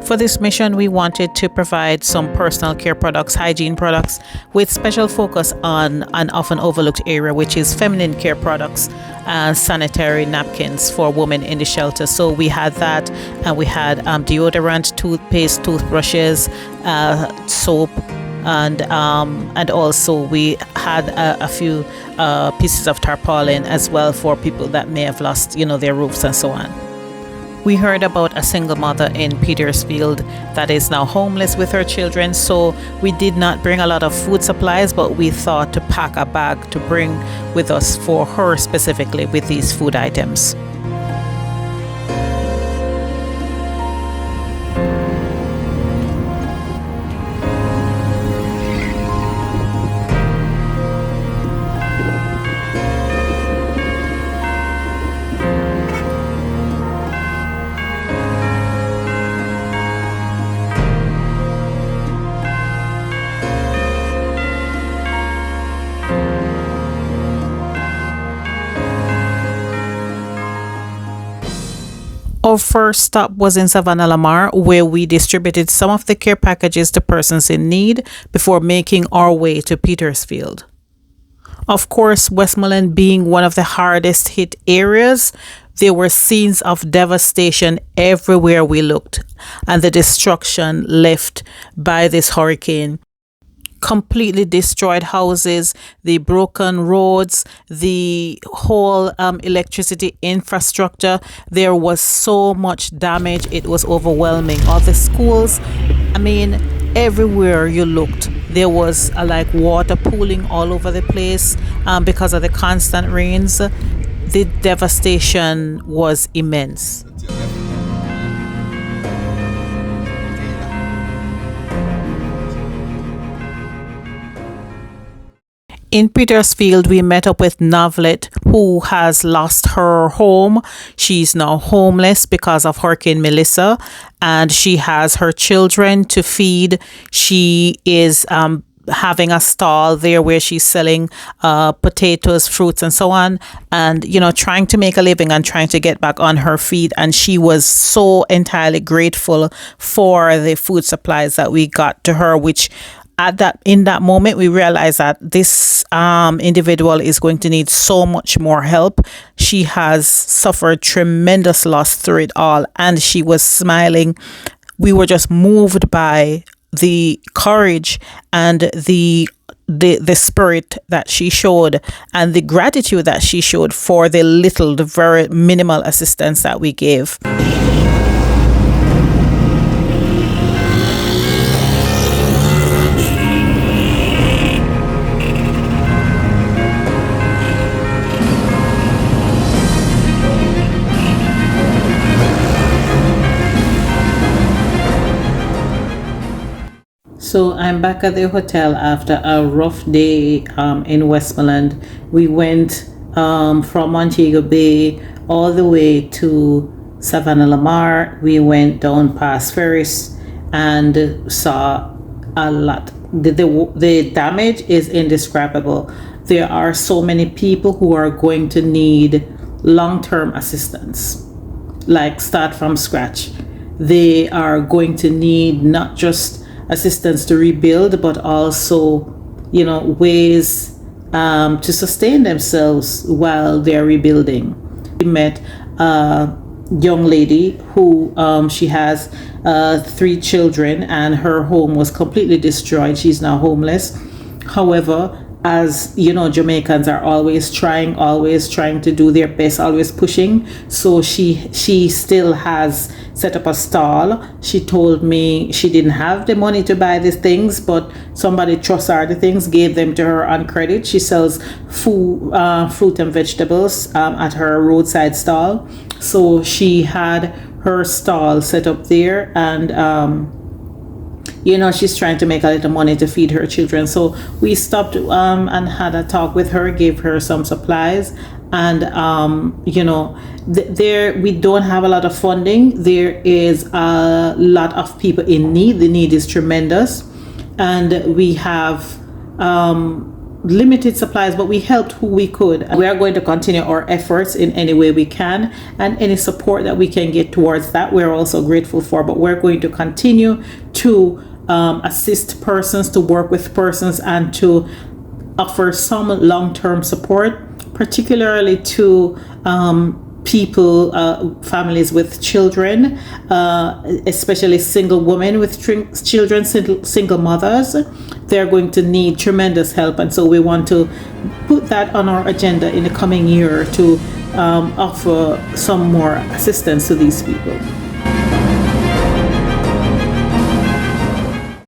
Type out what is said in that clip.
For this mission, we wanted to provide some personal care products, hygiene products, with special focus on an often overlooked area, which is feminine care products and sanitary napkins for women in the shelter. So we had that, and we had deodorant, toothpaste, toothbrushes, soap, and also we had a few pieces of tarpaulin as well for people that may have lost, their roofs and so on. We heard about a single mother in Petersfield that is now homeless with her children, so we did not bring a lot of food supplies, but we thought to pack a bag to bring with us for her specifically with these food items. Our first stop was in Savannah Lamar, where we distributed some of the care packages to persons in need before making our way to Petersfield. Of course, Westmoreland being one of the hardest hit areas, there were scenes of devastation everywhere we looked, and the destruction left by this hurricane completely destroyed houses, the broken roads, the whole electricity infrastructure. There was so much damage, it was overwhelming. All the schools, everywhere you looked, there was like water pooling all over the place because of the constant rains. The devastation was immense. In Petersfield, we met up with Novlet, who has lost her home. She's now homeless because of Hurricane Melissa, and she has her children to feed. She is having a stall there where she's selling potatoes, fruits, and so on, and trying to make a living and trying to get back on her feet. And she was so entirely grateful for the food supplies that we got to her, which in that moment, we realized that this individual is going to need so much more help. She has suffered tremendous loss through it all, and she was smiling. We were just moved by the courage and the spirit that she showed, and the gratitude that she showed for the very minimal assistance that we gave. So I'm back at the hotel after a rough day in Westmoreland. We went from Montego Bay all the way to Savannah Lamar. We went down past Ferris and saw a lot. The damage is indescribable. There are so many people who are going to need long-term assistance, like start from scratch. They are going to need not just assistance to rebuild, but also, ways to sustain themselves while they're rebuilding. We met a young lady who she has 3 children, and her home was completely destroyed. She's now homeless. However, as Jamaicans are always trying to do their best, always pushing. So she still has set up a stall. She told me she didn't have the money to buy these things, but somebody trusts her the things, gave them to her on credit. She sells fruit and vegetables at her roadside stall. So she had her stall set up there, and she's trying to make a little money to feed her children. So we stopped and had a talk with her, gave her some supplies. And, there we don't have a lot of funding. There is a lot of people in need. The need is tremendous. And we have limited supplies, but we helped who we could. We are going to continue our efforts in any way we can, and any support that we can get towards that, we're also grateful for. But we're going to continue to assist persons, to work with persons, and to offer some long-term support, particularly to people, families with children, especially single women with children, single mothers. They're going to need tremendous help, and so we want to put that on our agenda in the coming year to offer some more assistance to these people.